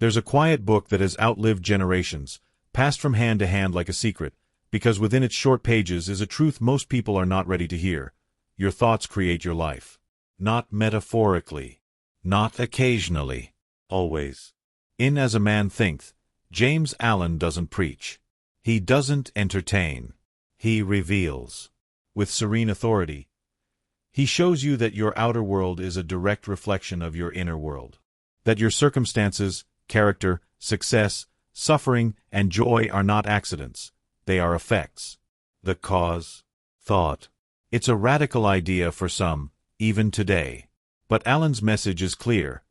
There's a quiet book that has outlived generations, passed from hand to hand like a secret, because within its short pages is a truth most people are not ready to hear. Your thoughts create your life. Not metaphorically. Not occasionally. Always. In As A Man Thinketh, James Allen doesn't preach. He doesn't entertain. He reveals. With serene authority. He shows you that your outer world is a direct reflection of your inner world. That your circumstances, character, success, suffering, and joy are not accidents. They are effects. The cause. Thought. It's a radical idea for some, even today. But Allen's message is clear.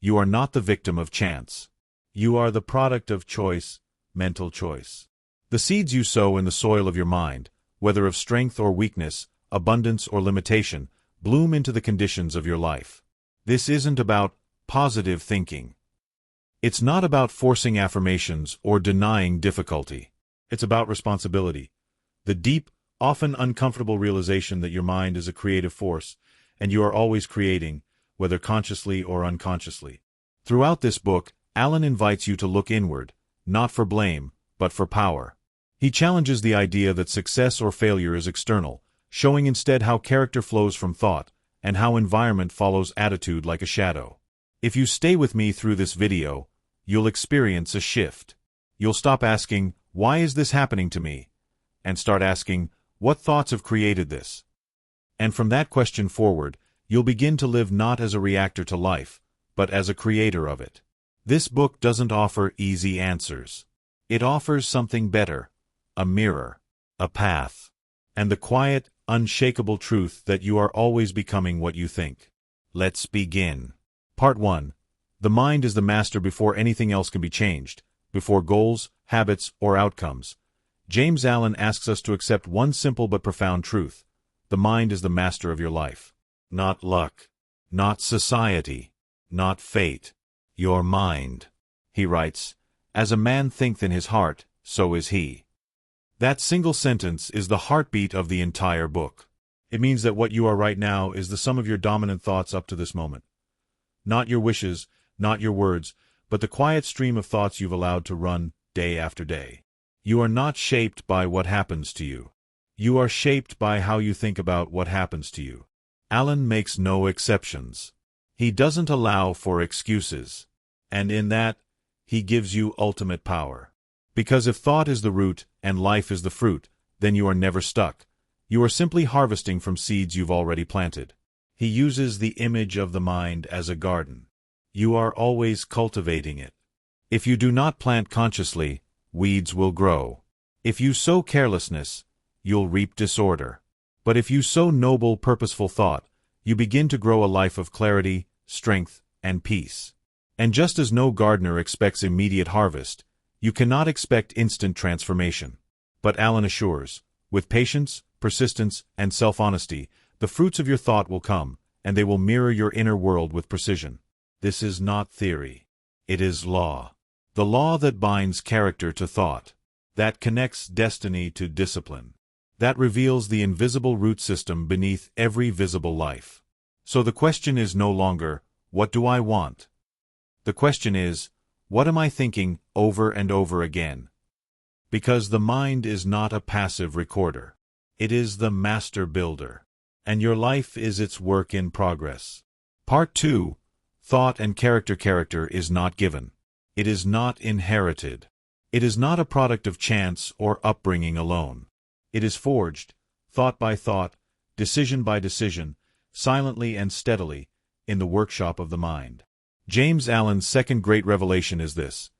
You are not the victim of chance. You are the product of choice, mental choice. The seeds you sow in the soil of your mind, whether of strength or weakness, abundance or limitation, bloom into the conditions of your life. This isn't about positive thinking. It's not about forcing affirmations or denying difficulty. It's about responsibility. The deep, often uncomfortable realization that your mind is a creative force, and you are always creating, whether consciously or unconsciously. Throughout this book, Allen invites you to look inward, not for blame, but for power. He challenges the idea that success or failure is external, showing instead how character flows from thought, and how environment follows attitude like a shadow. If you stay with me through this video, you'll experience a shift. You'll stop asking, "Why is this happening to me?" and start asking, "What thoughts have created this?" And from that question forward, you'll begin to live not as a reactor to life, but as a creator of it. This book doesn't offer easy answers. It offers something better, a mirror, a path, and the quiet, unshakable truth that you are always becoming what you think. Let's begin. Part 1. The mind is the master before anything else can be changed, before goals, habits, or outcomes. James Allen asks us to accept one simple but profound truth. The mind is the master of your life. Not luck. Not society. Not fate. Your mind. He writes, "As a man thinketh in his heart, so is he." That single sentence is the heartbeat of the entire book. It means that what you are right now is the sum of your dominant thoughts up to this moment. Not your wishes, not your words, but the quiet stream of thoughts you've allowed to run day after day. You are not shaped by what happens to you. You are shaped by how you think about what happens to you. Allen makes no exceptions. He doesn't allow for excuses. And in that, he gives you ultimate power. Because if thought is the root and life is the fruit, then you are never stuck. You are simply harvesting from seeds you've already planted. He uses the image of the mind as a garden. You are always cultivating it. If you do not plant consciously, weeds will grow. If you sow carelessness, you'll reap disorder. But if you sow noble, purposeful thought, you begin to grow a life of clarity, strength, and peace. And just as no gardener expects immediate harvest, you cannot expect instant transformation. But Allen assures, with patience, persistence, and self-honesty, the fruits of your thought will come, and they will mirror your inner world with precision. This is not theory. It is law. The law that binds character to thought, that connects destiny to discipline, that reveals the invisible root system beneath every visible life. So the question is no longer, what do I want? The question is, what am I thinking over and over again? Because the mind is not a passive recorder. It is the master builder. And your life is its work in progress. Part 2. Thought and character. Character is not given. It is not inherited. It is not a product of chance or upbringing alone. It is forged, thought by thought, decision by decision, silently and steadily, in the workshop of the mind. James Allen's second great revelation is this: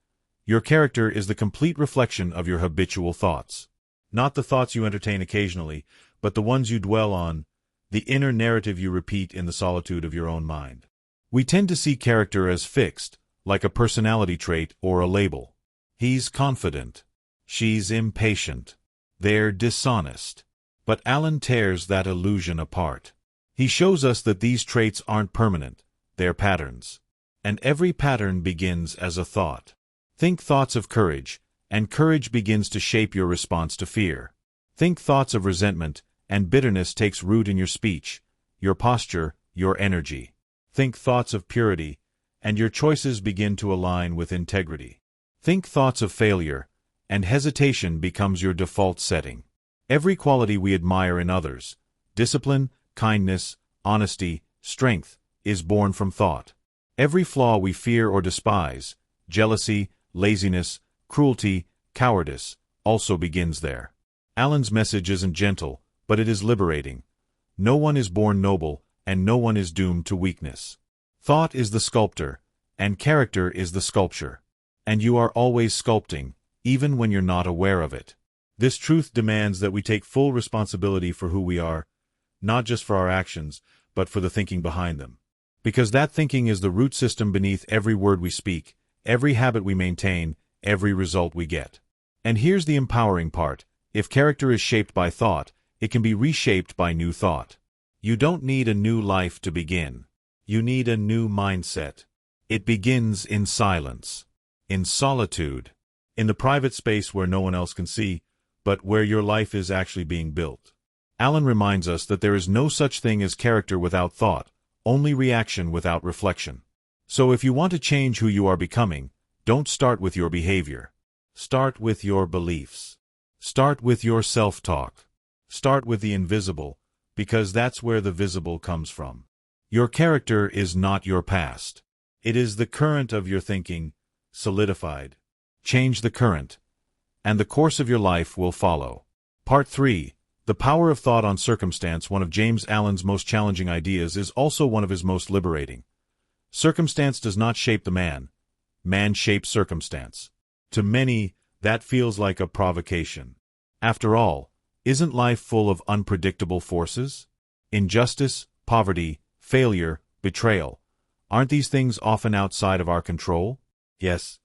your character is the complete reflection of your habitual thoughts. Not the thoughts you entertain occasionally, but the ones you dwell on, the inner narrative you repeat in the solitude of your own mind. We tend to see character as fixed, like a personality trait or a label. He's confident. She's impatient. They're dishonest. But Allen tears that illusion apart. He shows us that these traits aren't permanent, they're patterns. And every pattern begins as a thought. Think thoughts of courage, and courage begins to shape your response to fear. Think thoughts of resentment, and bitterness takes root in your speech, your posture, your energy. Think thoughts of purity, and your choices begin to align with integrity. Think thoughts of failure, and hesitation becomes your default setting. Every quality we admire in others, discipline, kindness, honesty, strength, is born from thought. Every flaw we fear or despise, jealousy, laziness, cruelty, cowardice, also begins there. Alan's message isn't gentle, but it is liberating. No one is born noble, and no one is doomed to weakness. Thought is the sculptor, and character is the sculpture. And you are always sculpting, even when you're not aware of it. This truth demands that we take full responsibility for who we are, not just for our actions, but for the thinking behind them. Because that thinking is the root system beneath every word we speak, every habit we maintain, every result we get. And here's the empowering part. If character is shaped by thought, it can be reshaped by new thought. You don't need a new life to begin. You need a new mindset. It begins in silence, in solitude, in the private space where no one else can see, but where your life is actually being built. Alan reminds us that there is no such thing as character without thought, only reaction without reflection. So if you want to change who you are becoming, don't start with your behavior. Start with your beliefs. Start with your self-talk. Start with the invisible, because that's where the visible comes from. Your character is not your past. It is the current of your thinking, solidified. Change the current, and the course of your life will follow. Part 3. The Power of Thought on Circumstance. One of James Allen's most challenging ideas is also one of his most liberating. Circumstance does not shape the man. Man shapes circumstance. To many, that feels like a provocation. After all, isn't life full of unpredictable forces? Injustice, poverty, failure, betrayal. Aren't these things often outside of our control? Yes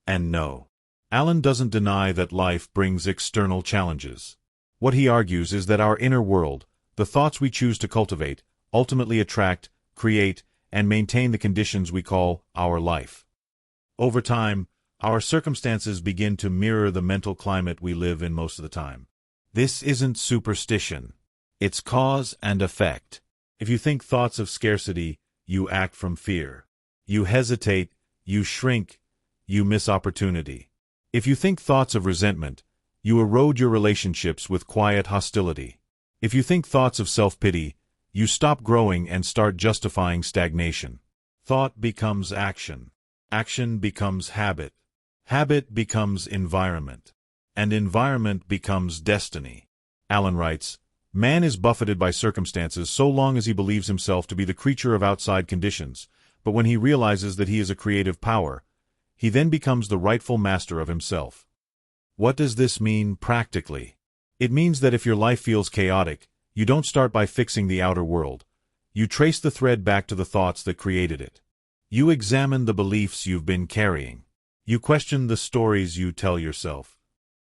and no. Allen doesn't deny that life brings external challenges. What he argues is that our inner world, the thoughts we choose to cultivate, ultimately attract, create, and maintain the conditions we call our life. Over time, our circumstances begin to mirror the mental climate we live in most of the time. This isn't superstition. It's cause and effect. If you think thoughts of scarcity, you act from fear. You hesitate, you shrink, you miss opportunity. If you think thoughts of resentment, you erode your relationships with quiet hostility. If you think thoughts of self-pity, you stop growing and start justifying stagnation. Thought becomes action. Action becomes habit. Habit becomes environment. And environment becomes destiny. Allen writes, "Man is buffeted by circumstances so long as he believes himself to be the creature of outside conditions, but when he realizes that he is a creative power, he then becomes the rightful master of himself." What does this mean practically? It means that if your life feels chaotic, you don't start by fixing the outer world. You trace the thread back to the thoughts that created it. You examine the beliefs you've been carrying. You question the stories you tell yourself.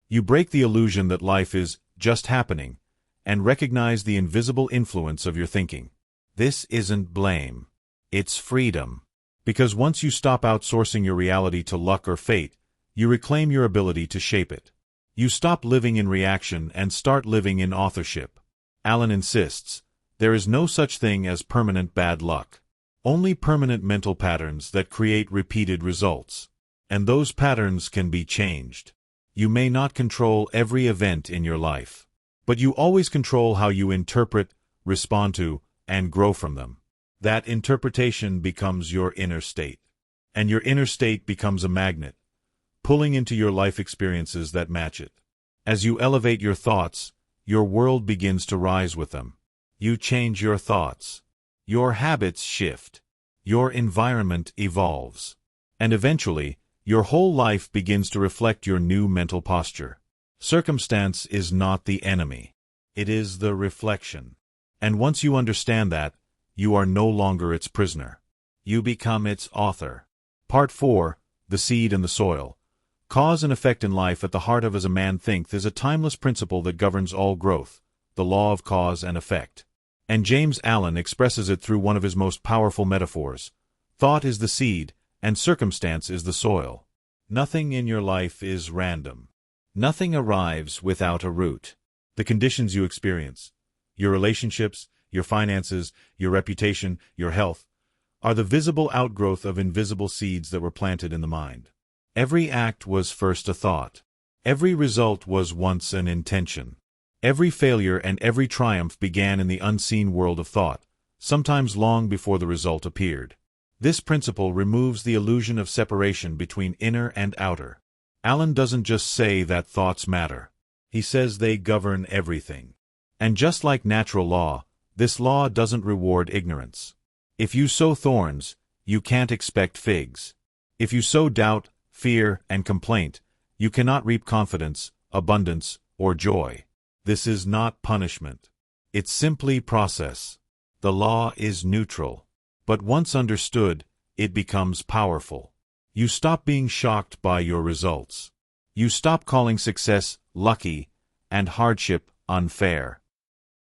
You break the illusion that life is just happening, and recognize the invisible influence of your thinking. This isn't blame. It's freedom. Because once you stop outsourcing your reality to luck or fate, you reclaim your ability to shape it. You stop living in reaction and start living in authorship. Allen insists, there is no such thing as permanent bad luck. Only permanent mental patterns that create repeated results. And those patterns can be changed. You may not control every event in your life, but you always control how you interpret, respond to, and grow from them. That interpretation becomes your inner state. And your inner state becomes a magnet, pulling into your life experiences that match it. As you elevate your thoughts, your world begins to rise with them. You change your thoughts. Your habits shift. Your environment evolves. And eventually, your whole life begins to reflect your new mental posture. Circumstance is not the enemy. It is the reflection. And once you understand that, you are no longer its prisoner. You become its author. Part 4. The Seed and the Soil. Cause and effect in life at the heart of As A Man Thinketh is a timeless principle that governs all growth, the law of cause and effect. And James Allen expresses it through one of his most powerful metaphors. Thought is the seed, and circumstance is the soil. Nothing in your life is random. Nothing arrives without a root. The conditions you experience, your relationships, your finances, your reputation, your health, are the visible outgrowth of invisible seeds that were planted in the mind. Every act was first a thought. Every result was once an intention. Every failure and every triumph began in the unseen world of thought, sometimes long before the result appeared. This principle removes the illusion of separation between inner and outer. Alan doesn't just say that thoughts matter. He says they govern everything. And just like natural law, this law doesn't reward ignorance. If you sow thorns, you can't expect figs. If you sow doubt, fear, and complaint, you cannot reap confidence, abundance, or joy. This is not punishment. It's simply process. The law is neutral. But once understood, it becomes powerful. You stop being shocked by your results. You stop calling success lucky and hardship unfair.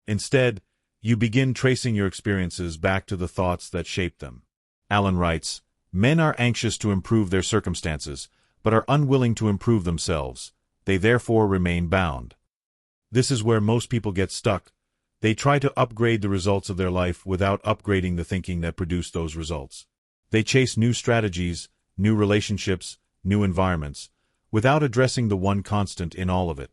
Instead, you begin tracing your experiences back to the thoughts that shaped them. Alan writes, "Men are anxious to improve their circumstances, but are unwilling to improve themselves. They therefore remain bound." This is where most people get stuck. They try to upgrade the results of their life without upgrading the thinking that produced those results. They chase new strategies, new relationships, new environments, without addressing the one constant in all of it: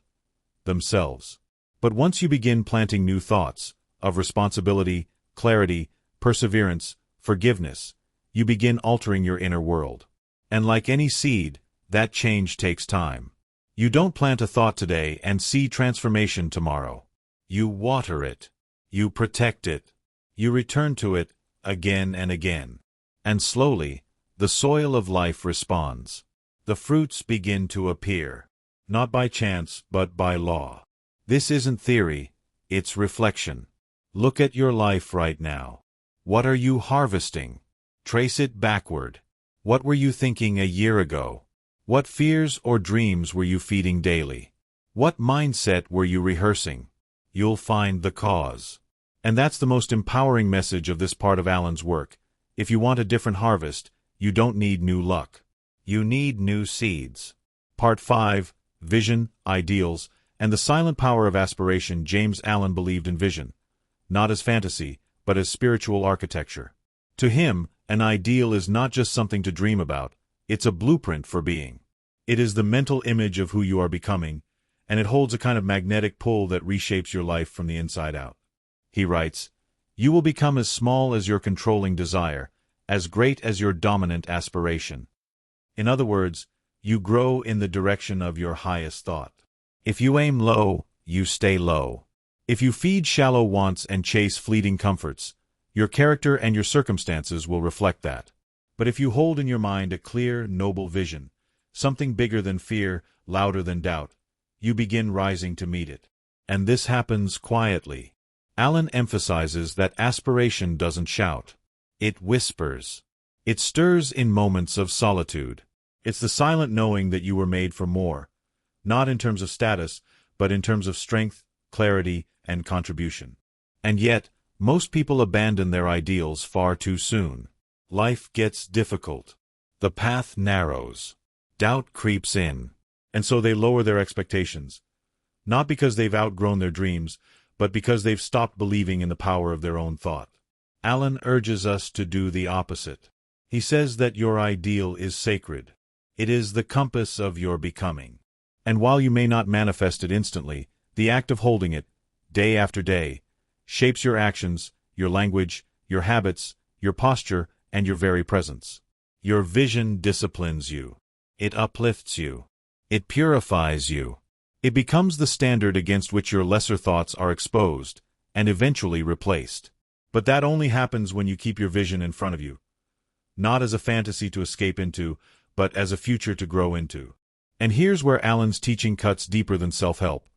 themselves. But once you begin planting new thoughts, of responsibility, clarity, perseverance, forgiveness, you begin altering your inner world. And like any seed, that change takes time. You don't plant a thought today and see transformation tomorrow. You water it. You protect it. You return to it again and again. And slowly, the soil of life responds. The fruits begin to appear. Not by chance, but by law. This isn't theory, it's reflection. Look at your life right now. What are you harvesting? Trace it backward. What were you thinking a year ago? What fears or dreams were you feeding daily? What mindset were you rehearsing? You'll find the cause. And that's the most empowering message of this part of Alan's work. If you want a different harvest, you don't need new luck. You need new seeds. Part 5, Vision, Ideals, and the Silent Power of Aspiration. James Allen believed in vision, not as fantasy, but as spiritual architecture. To him, an ideal is not just something to dream about, it's a blueprint for being. It is the mental image of who you are becoming, and it holds a kind of magnetic pull that reshapes your life from the inside out. He writes, "You will become as small as your controlling desire, as great as your dominant aspiration." In other words, you grow in the direction of your highest thought. If you aim low, you stay low. If you feed shallow wants and chase fleeting comforts, your character and your circumstances will reflect that. But if you hold in your mind a clear, noble vision, something bigger than fear, louder than doubt, you begin rising to meet it. And this happens quietly. Alan emphasizes that aspiration doesn't shout. It whispers. It stirs in moments of solitude. It's the silent knowing that you were made for more, not in terms of status, but in terms of strength, clarity, and contribution. And yet, most people abandon their ideals far too soon. Life gets difficult. The path narrows. Doubt creeps in. And so they lower their expectations. Not because they've outgrown their dreams, but because they've stopped believing in the power of their own thought. Alan urges us to do the opposite. He says that your ideal is sacred. It is the compass of your becoming. And while you may not manifest it instantly, the act of holding it, day after day, shapes your actions, your language, your habits, your posture, and your very presence. Your vision disciplines you. It uplifts you. It purifies you. It becomes the standard against which your lesser thoughts are exposed, and eventually replaced. But that only happens when you keep your vision in front of you. Not as a fantasy to escape into, but as a future to grow into. And here's where Alan's teaching cuts deeper than self-help.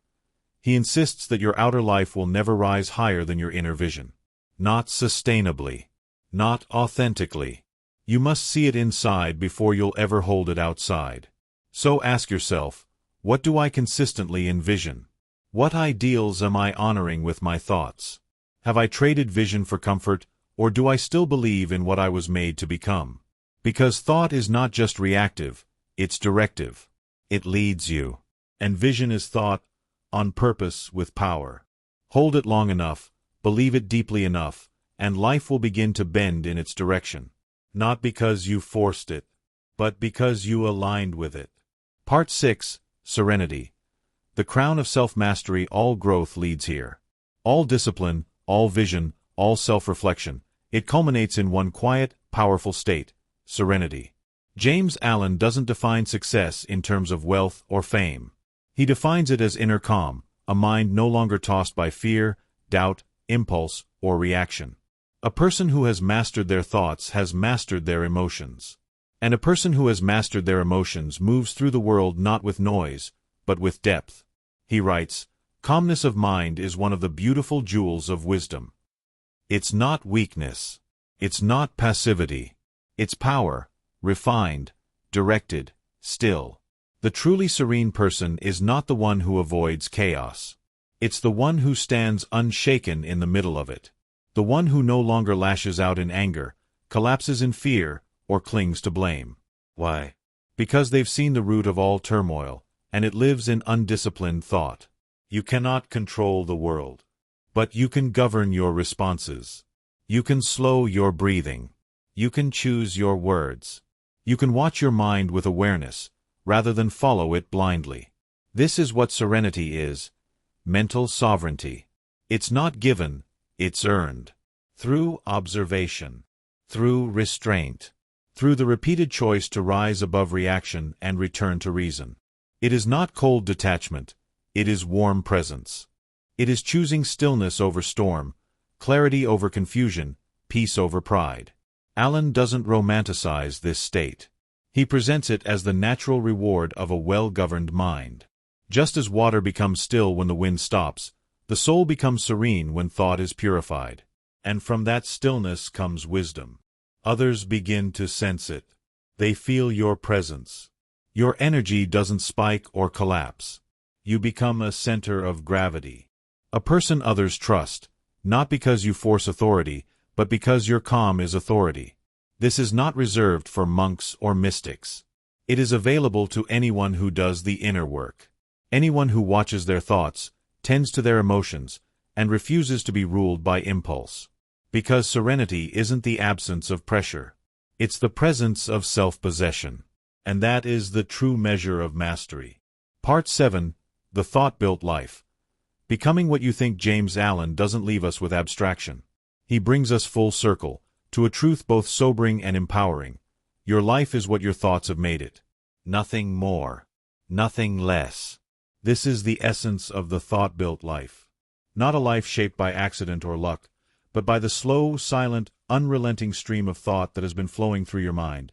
He insists that your outer life will never rise higher than your inner vision. Not sustainably. Not authentically. You must see it inside before you'll ever hold it outside. So ask yourself, what do I consistently envision? What ideals am I honoring with my thoughts? Have I traded vision for comfort, or do I still believe in what I was made to become? Because thought is not just reactive, it's directive. It leads you. And vision is thought, on purpose with power. Hold it long enough, believe it deeply enough, and life will begin to bend in its direction. not because you forced it, but because you aligned with it. Part 6, Serenity. The crown of self-mastery. All growth leads here. All discipline, all vision, all self-reflection. It culminates in one quiet, powerful state: serenity. James Allen doesn't define success in terms of wealth or fame. He defines it as inner calm, a mind no longer tossed by fear, doubt, impulse, or reaction. A person who has mastered their thoughts has mastered their emotions. And a person who has mastered their emotions moves through the world not with noise, but with depth. He writes, "Calmness of mind is one of the beautiful jewels of wisdom. It's not weakness. It's not passivity. It's power, refined, directed, still." The truly serene person is not the one who avoids chaos. It's the one who stands unshaken in the middle of it. The one who no longer lashes out in anger, collapses in fear, or clings to blame. Why? Because they've seen the root of all turmoil, and it lives in undisciplined thought. You cannot control the world, but you can govern your responses. You can slow your breathing. You can choose your words. You can watch your mind with awareness, rather than follow it blindly. This is what serenity is: mental sovereignty. It's not given, it's earned. Through observation, through restraint, through the repeated choice to rise above reaction and return to reason. It is not cold detachment, it is warm presence. It is choosing stillness over storm, clarity over confusion, peace over pride. Allen doesn't romanticize this state. He presents it as the natural reward of a well-governed mind. Just as water becomes still when the wind stops, the soul becomes serene when thought is purified. And from that stillness comes wisdom. Others begin to sense it. They feel your presence. Your energy doesn't spike or collapse. You become a center of gravity. A person others trust, not because you force authority, but because your calm is authority. This is not reserved for monks or mystics. It is available to anyone who does the inner work. Anyone who watches their thoughts, tends to their emotions, and refuses to be ruled by impulse. Because serenity isn't the absence of pressure. It's the presence of self-possession. And that is the true measure of mastery. Part 7, The Thought-Built Life. Becoming what you think. James Allen doesn't leave us with abstraction. He brings us full circle, to a truth both sobering and empowering. Your life is what your thoughts have made it. Nothing more. Nothing less. This is the essence of the thought-built life. Not a life shaped by accident or luck, but by the slow, silent, unrelenting stream of thought that has been flowing through your mind,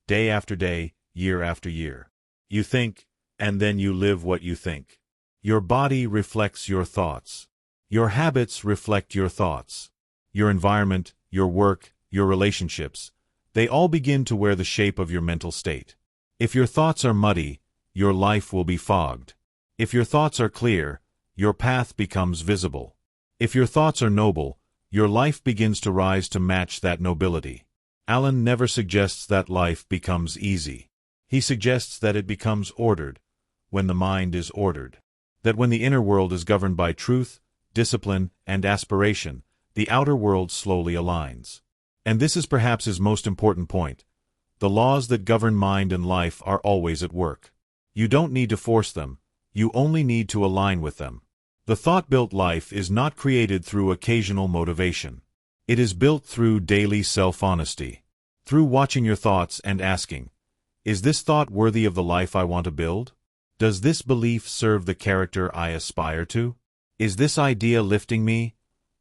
day after day, year after year. You think, and then you live what you think. Your body reflects your thoughts. Your habits reflect your thoughts. Your environment, your work, your relationships, they all begin to wear the shape of your mental state. If your thoughts are muddy, your life will be fogged. If your thoughts are clear, your path becomes visible. If your thoughts are noble, your life begins to rise to match that nobility. Allen never suggests that life becomes easy. He suggests that it becomes ordered, when the mind is ordered. That when the inner world is governed by truth, discipline, and aspiration, the outer world slowly aligns. And this is perhaps his most important point. The laws that govern mind and life are always at work. You don't need to force them, you only need to align with them. The thought-built life is not created through occasional motivation. It is built through daily self-honesty. Through watching your thoughts and asking, is this thought worthy of the life I want to build? Does this belief serve the character I aspire to? Is this idea lifting me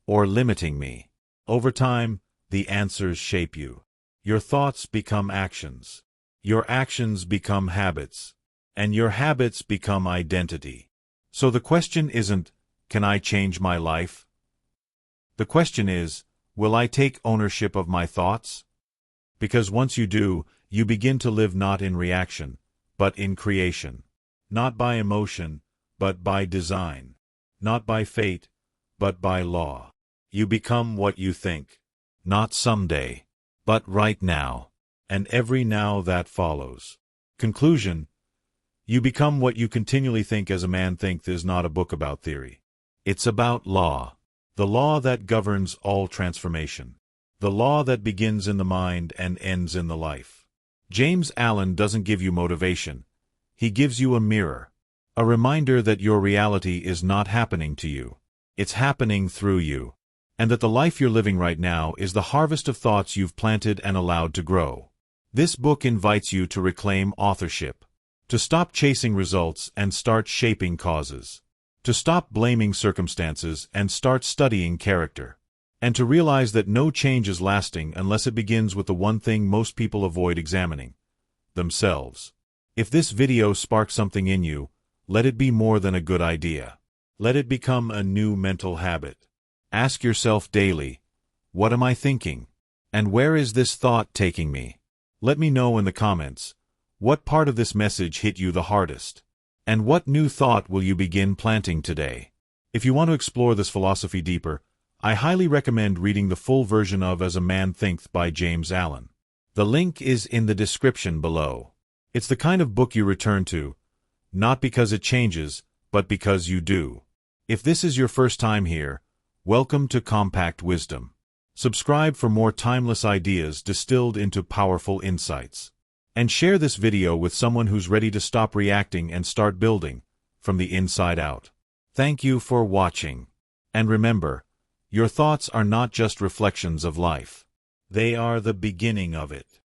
or limiting me? Over time, the answers shape you. Your thoughts become actions. Your actions become habits. And your habits become identity. So the question isn't, can I change my life? The question is, will I take ownership of my thoughts? Because once you do, you begin to live not in reaction, but in creation. Not by emotion, but by design. Not by fate, but by law. You become what you think. Not someday, but right now, and every now that follows. Conclusion: you become what you continually think. As a Man Thinketh is not a book about theory. It's about law. The law that governs all transformation. The law that begins in the mind and ends in the life. James Allen doesn't give you motivation. He gives you a mirror. A reminder that your reality is not happening to you. It's happening through you. And that the life you're living right now is the harvest of thoughts you've planted and allowed to grow. This book invites you to reclaim authorship. To stop chasing results and start shaping causes. To stop blaming circumstances and start studying character. And to realize that no change is lasting unless it begins with the one thing most people avoid examining: themselves. If this video sparks something in you, let it be more than a good idea. Let it become a new mental habit. Ask yourself daily, what am I thinking? And where is this thought taking me? Let me know in the comments, what part of this message hit you the hardest? And what new thought will you begin planting today? If you want to explore this philosophy deeper, I highly recommend reading the full version of As A Man Thinketh by James Allen. The link is in the description below. It's the kind of book you return to, not because it changes, but because you do. If this is your first time here, welcome to Compact Wisdom. Subscribe for more timeless ideas distilled into powerful insights. And share this video with someone who's ready to stop reacting and start building, from the inside out. Thank you for watching. And remember, your thoughts are not just reflections of life. They are the beginning of it.